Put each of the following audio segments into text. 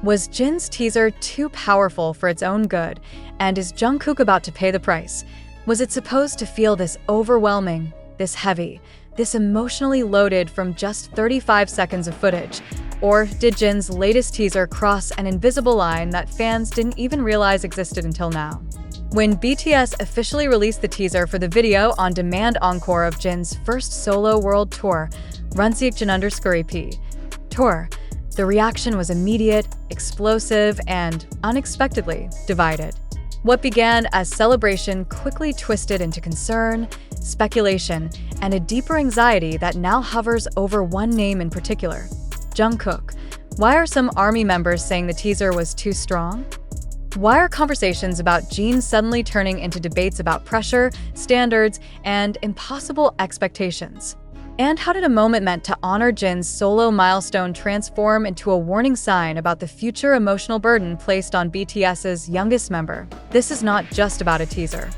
Was Jin's teaser too powerful for its own good, and is Jungkook about to pay the price? Was it supposed to feel this overwhelming, this heavy, this emotionally loaded from just 35 seconds of footage? Or did Jin's latest teaser cross an invisible line that fans didn't even realize existed until now? When BTS officially released the teaser for the video-on-demand encore of Jin's first solo world tour, Unrealistic tour, the reaction was immediate, explosive, and unexpectedly divided. What began as celebration quickly twisted into concern, speculation, and a deeper anxiety that now hovers over one name in particular: Jungkook. Why are some ARMY members saying the teaser was too strong? Why are conversations about Jin suddenly turning into debates about pressure, standards, and impossible expectations? And how did a moment meant to honor Jin's solo milestone transform into a warning sign about the future emotional burden placed on BTS's youngest member? This is not just about a teaser.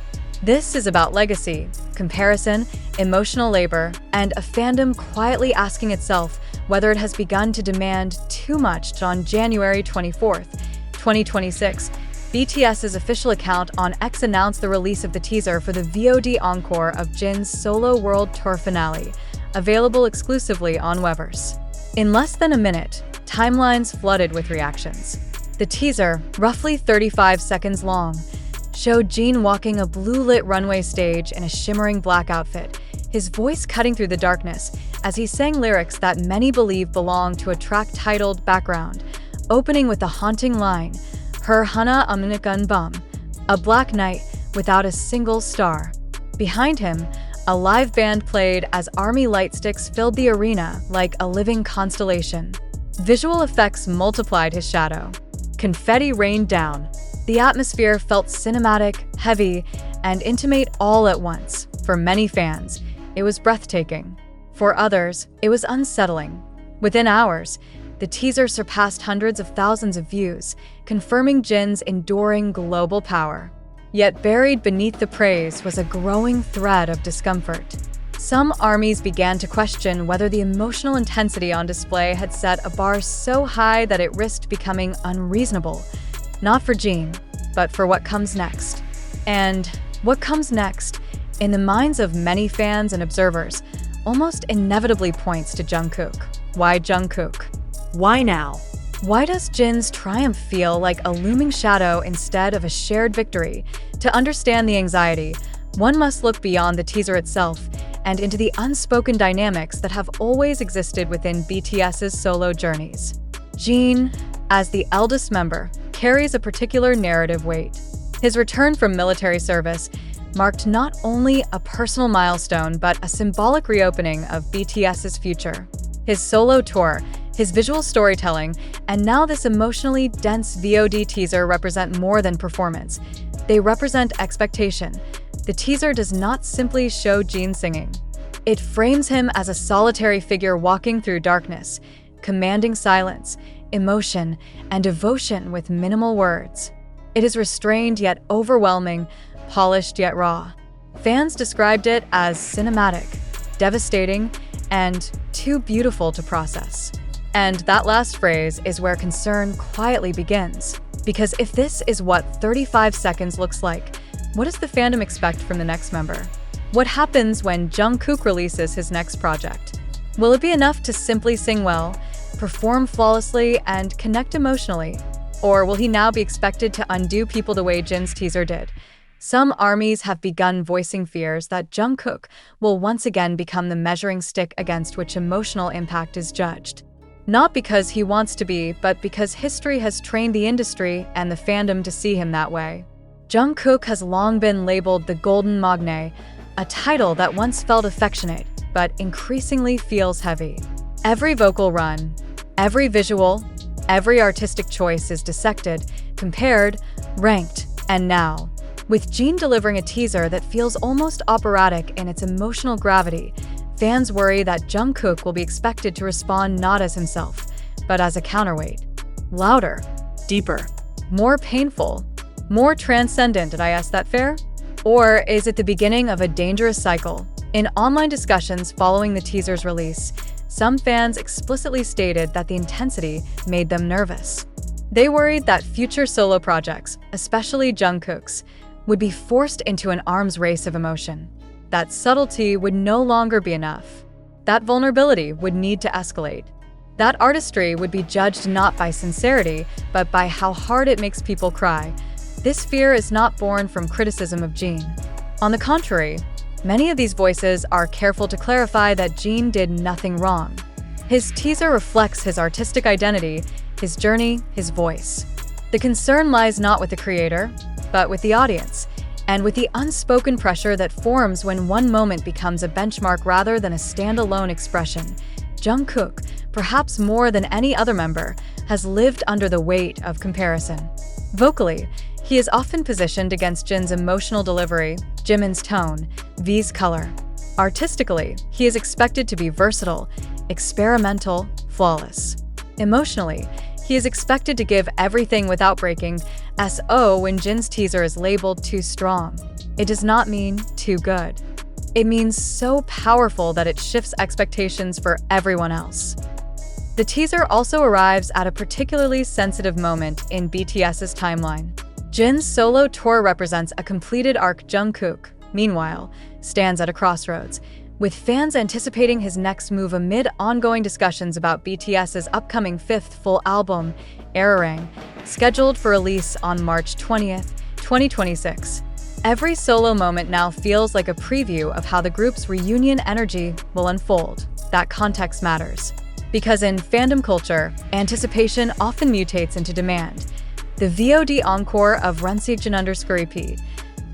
This is about legacy, comparison, emotional labor, and a fandom quietly asking itself whether it has begun to demand too much. On January 24th, 2026, BTS's official account on X announced the release of the teaser for the VOD encore of Jin's solo world tour finale, available exclusively on Weverse. In less than a minute, timelines flooded with reactions. The teaser, roughly 35 seconds long, showed Jin walking a blue-lit runway stage in a shimmering black outfit, his voice cutting through the darkness as he sang lyrics that many believe belong to a track titled Background, opening with the haunting line, "Her hana amnikan bum," a black night without a single star. Behind him, a live band played as ARMY lightsticks filled the arena like a living constellation. Visual effects multiplied his shadow. Confetti rained down. The atmosphere felt cinematic, heavy, and intimate all at once. For many fans, it was breathtaking. For others, it was unsettling. Within hours, the teaser surpassed hundreds of thousands of views, confirming Jin's enduring global power. Yet buried beneath the praise was a growing thread of discomfort. Some ARMYs began to question whether the emotional intensity on display had set a bar so high that it risked becoming unreasonable, not for Jin, but for what comes next. And what comes next, in the minds of many fans and observers, almost inevitably points to Jungkook. Why Jungkook? Why now? Why does Jin's triumph feel like a looming shadow instead of a shared victory? To understand the anxiety, one must look beyond the teaser itself and into the unspoken dynamics that have always existed within BTS's solo journeys. Jin, as the eldest member, carries a particular narrative weight. His return from military service marked not only a personal milestone but a symbolic reopening of BTS's future. His solo tour, his visual storytelling, and now this emotionally dense VOD teaser represent more than performance. They represent expectation. The teaser does not simply show Jin singing. It frames him as a solitary figure walking through darkness, commanding silence, emotion, and devotion with minimal words. It is restrained yet overwhelming, polished yet raw. Fans described it as cinematic, devastating, and too beautiful to process. And that last phrase is where concern quietly begins. Because if this is what 35 seconds looks like, what does the fandom expect from the next member? What happens when Jungkook releases his next project? Will it be enough to simply sing well, perform flawlessly, and connect emotionally? Or will he now be expected to undo people the way Jin's teaser did? Some ARMYs have begun voicing fears that Jungkook will once again become the measuring stick against which emotional impact is judged. Not because he wants to be, but because history has trained the industry and the fandom to see him that way. Jungkook has long been labeled the Golden Magne, a title that once felt affectionate, but increasingly feels heavy. Every vocal run, every visual, every artistic choice is dissected, compared, ranked, and now, with Jin delivering a teaser that feels almost operatic in its emotional gravity, fans worry that Jungkook will be expected to respond not as himself, but as a counterweight. Louder, deeper, more painful, more transcendent, did I ask that fair? Or is it the beginning of a dangerous cycle? In online discussions following the teaser's release, some fans explicitly stated that the intensity made them nervous. They worried that future solo projects, especially Jungkook's, would be forced into an arms race of emotion. That subtlety would no longer be enough. That vulnerability would need to escalate. That artistry would be judged not by sincerity, but by how hard it makes people cry. This fear is not born from criticism of jeon. On the contrary, many of these voices are careful to clarify that jeon did nothing wrong. His teaser reflects his artistic identity, his journey, his voice. The concern lies not with the creator, but with the audience, and with the unspoken pressure that forms when one moment becomes a benchmark rather than a standalone expression. Jungkook, perhaps more than any other member, has lived under the weight of comparison. Vocally, he is often positioned against Jin's emotional delivery, Jimin's tone, V's color. Artistically, he is expected to be versatile, experimental, flawless. Emotionally, he is expected to give everything without breaking SO when Jin's teaser is labeled too strong. It does not mean too good. It means so powerful that it shifts expectations for everyone else. The teaser also arrives at a particularly sensitive moment in BTS's timeline. Jin's solo tour represents a completed arc. Jungkook, meanwhile, stands at a crossroads, with fans anticipating his next move amid ongoing discussions about BTS's upcoming fifth full album, Arirang, scheduled for release on March 20th, 2026. Every solo moment now feels like a preview of how the group's reunion energy will unfold. That context matters. Because in fandom culture, anticipation often mutates into demand. The VOD encore of Unrealistic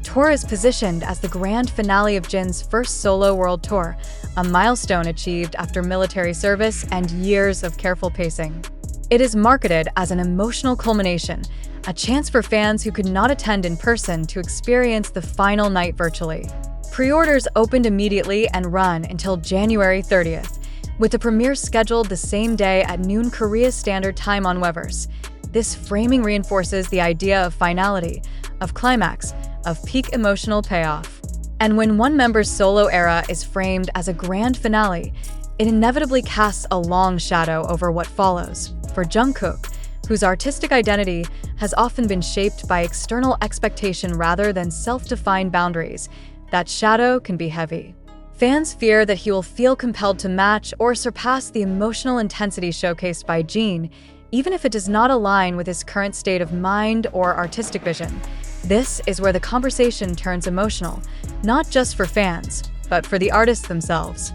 tour is positioned as the grand finale of Jin's first solo world tour, a milestone achieved after military service and years of careful pacing. It is marketed as an emotional culmination, a chance for fans who could not attend in person to experience the final night virtually. Pre-orders opened immediately and run until January 30th, with the premiere scheduled the same day at noon Korea Standard Time on Weverse. This framing reinforces the idea of finality, of climax, of peak emotional payoff. And when one member's solo era is framed as a grand finale, it inevitably casts a long shadow over what follows. For Jungkook, whose artistic identity has often been shaped by external expectation rather than self-defined boundaries, that shadow can be heavy. Fans fear that he will feel compelled to match or surpass the emotional intensity showcased by jeon, even if it does not align with his current state of mind or artistic vision. This is where the conversation turns emotional, not just for fans, but for the artists themselves.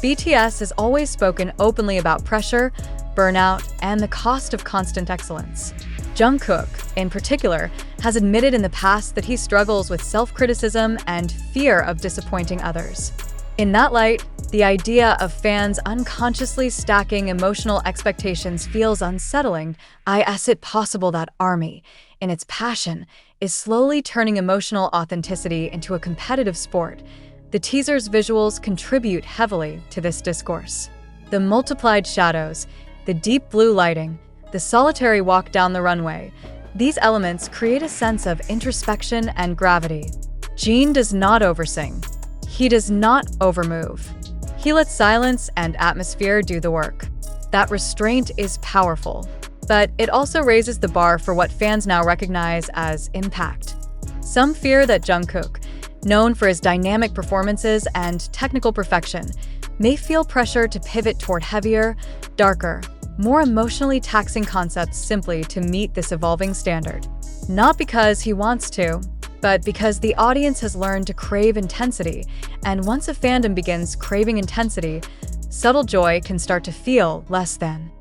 BTS has always spoken openly about pressure, burnout, and the cost of constant excellence. Jungkook, in particular, has admitted in the past that he struggles with self-criticism and fear of disappointing others. In that light, the idea of fans unconsciously stacking emotional expectations feels unsettling. Is it possible that ARMY, in its passion, is slowly turning emotional authenticity into a competitive sport? The teaser's visuals contribute heavily to this discourse. The multiplied shadows, the deep blue lighting, the solitary walk down the runway, these elements create a sense of introspection and gravity. Jeon does not oversing. He does not overmove. He lets silence and atmosphere do the work. That restraint is powerful, but it also raises the bar for what fans now recognize as impact. Some fear that Jungkook, known for his dynamic performances and technical perfection, may feel pressure to pivot toward heavier, darker, more emotionally taxing concepts simply to meet this evolving standard. Not because he wants to, but because the audience has learned to crave intensity, and once a fandom begins craving intensity, subtle joy can start to feel less than.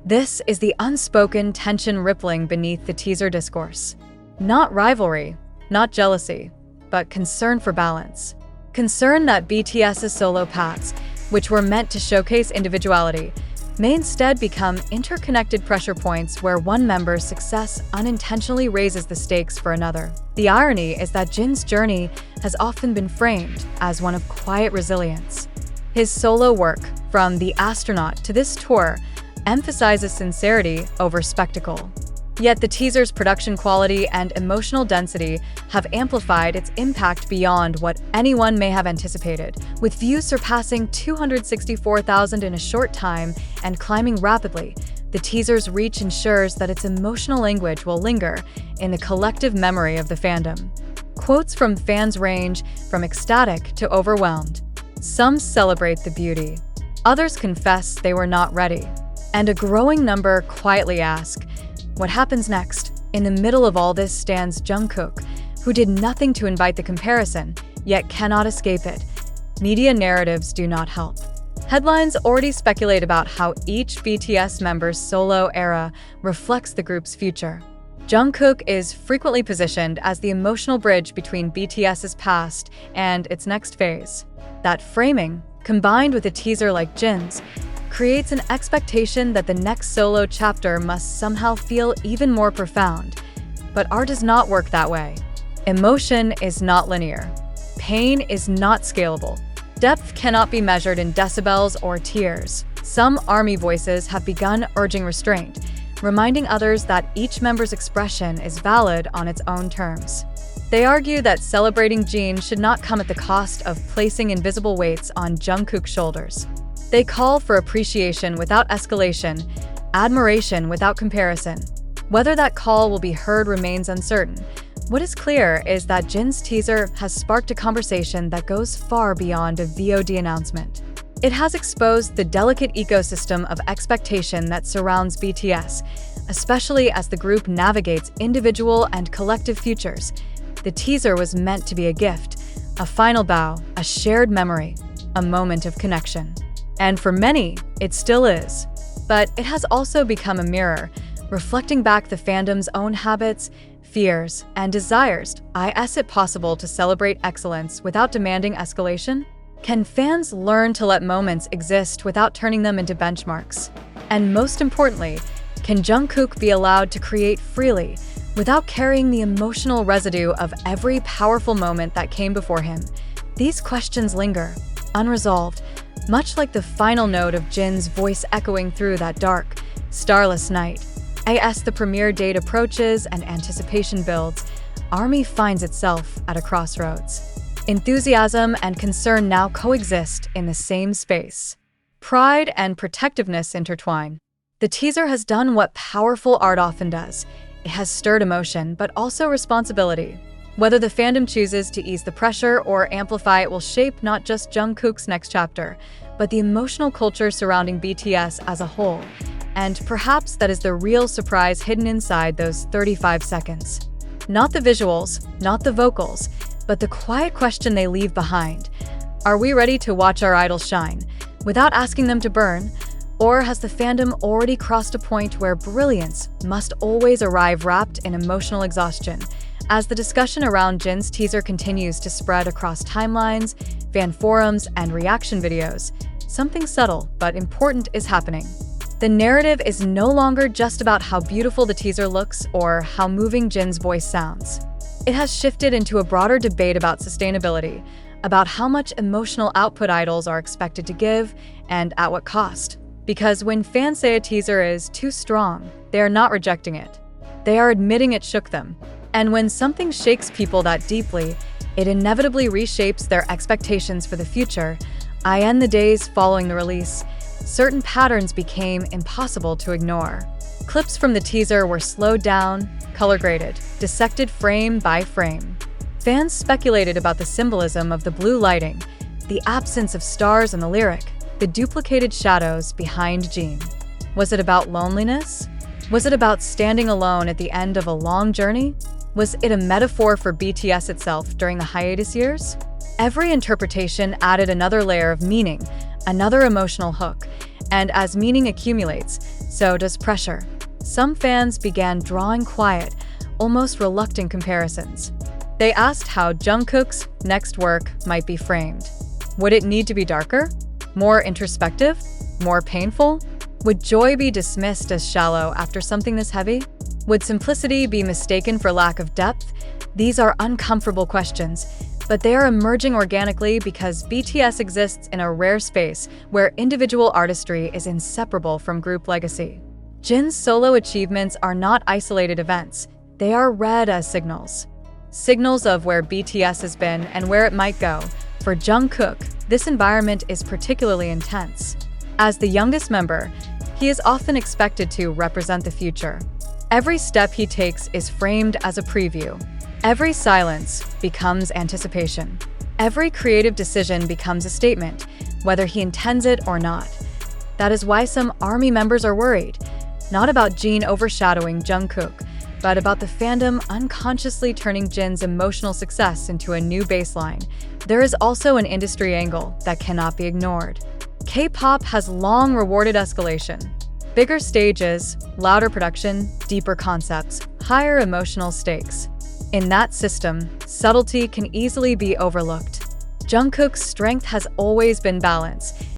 This is the unspoken tension rippling beneath the teaser discourse. Not rivalry, not jealousy, but concern for balance. Concern that BTS's solo paths, which were meant to showcase individuality, may instead become interconnected pressure points where one member's success unintentionally raises the stakes for another. The irony is that Jin's journey has often been framed as one of quiet resilience. His solo work, from The Astronaut to this tour, emphasizes sincerity over spectacle. Yet the teaser's production quality and emotional density have amplified its impact beyond what anyone may have anticipated, with views surpassing 264,000 in a short time and climbing rapidly. the teaser's reach ensures that its emotional language will linger in the collective memory of the fandom. Quotes from fans range from ecstatic to overwhelmed. Some celebrate the beauty. Others confess they were not ready. And a growing number quietly ask, what happens next? In the middle of all this stands Jungkook, who did nothing to invite the comparison, yet cannot escape it. Media narratives do not help. Headlines already speculate about how each BTS member's solo era reflects the group's future. Jungkook is frequently positioned as the emotional bridge between BTS's past and its next phase. That framing, combined with a teaser like Jin's, creates an expectation that the next solo chapter must somehow feel even more profound. But art does not work that way. Emotion is not linear. Pain is not scalable. Depth cannot be measured in decibels or tears. Some ARMY voices have begun urging restraint, reminding others that each member's expression is valid on its own terms. They argue that celebrating Jeon should not come at the cost of placing invisible weights on Jungkook's shoulders. They call for appreciation without escalation, admiration without comparison. Whether that call will be heard remains uncertain. What is clear is that Jin's teaser has sparked a conversation that goes far beyond a VOD announcement. It has exposed the delicate ecosystem of expectation that surrounds BTS, especially as the group navigates individual and collective futures. The teaser was meant to be a gift, a final bow, a shared memory, a moment of connection. And for many, it still is. But it has also become a mirror, reflecting back the fandom's own habits, fears, and desires. Is it possible to celebrate excellence without demanding escalation? Can fans learn to let moments exist without turning them into benchmarks? And most importantly, can Jungkook be allowed to create freely without carrying the emotional residue of every powerful moment that came before him? These questions linger, unresolved, much like the final note of Jin's voice echoing through that dark, starless night. As the premiere date approaches and anticipation builds, ARMY finds itself at a crossroads. Enthusiasm and concern now coexist in the same space. Pride and protectiveness intertwine. The teaser has done what powerful art often does. It has stirred emotion, but also responsibility. Whether the fandom chooses to ease the pressure or amplify it will shape not just Jungkook's next chapter, but the emotional culture surrounding BTS as a whole. And perhaps that is the real surprise hidden inside those 35 seconds. Not the visuals, not the vocals, but the quiet question they leave behind. Are we ready to watch our idols shine without asking them to burn? Or has the fandom already crossed a point where brilliance must always arrive wrapped in emotional exhaustion? As the discussion around Jin's teaser continues to spread across timelines, fan forums, and reaction videos, something subtle but important is happening. The narrative is no longer just about how beautiful the teaser looks or how moving Jin's voice sounds. It has shifted into a broader debate about sustainability, about how much emotional output idols are expected to give and at what cost. Because when fans say a teaser is too strong, they are not rejecting it. They are admitting it shook them. And when something shakes people that deeply, it inevitably reshapes their expectations for the future. In the days following the release, certain patterns became impossible to ignore. Clips from the teaser were slowed down, color-graded, dissected frame by frame. Fans speculated about the symbolism of the blue lighting, the absence of stars in the lyric, the duplicated shadows behind Jeon. Was it about loneliness? Was it about standing alone at the end of a long journey? Was it a metaphor for BTS itself during the hiatus years? Every interpretation added another layer of meaning, another emotional hook, and as meaning accumulates, so does pressure. Some fans began drawing quiet, almost reluctant comparisons. They asked how Jungkook's next work might be framed. Would it need to be darker? More introspective? More painful? Would joy be dismissed as shallow after something this heavy? Would simplicity be mistaken for lack of depth? These are uncomfortable questions, but they are emerging organically because BTS exists in a rare space where individual artistry is inseparable from group legacy. Jin's solo achievements are not isolated events. They are read as signals. Signals of where BTS has been and where it might go. For Jungkook, this environment is particularly intense. As the youngest member, He is often expected to represent the future. Every step he takes is framed as a preview. Every silence becomes anticipation. Every creative decision becomes a statement, whether he intends it or not. That is why some ARMY members are worried, not about Jin overshadowing Jungkook, but about the fandom unconsciously turning Jin's emotional success into a new baseline. There is also an industry angle that cannot be ignored. K-pop has long rewarded escalation. Bigger stages, louder production, deeper concepts, higher emotional stakes. In that system, subtlety can easily be overlooked. Jungkook's strength has always been balance.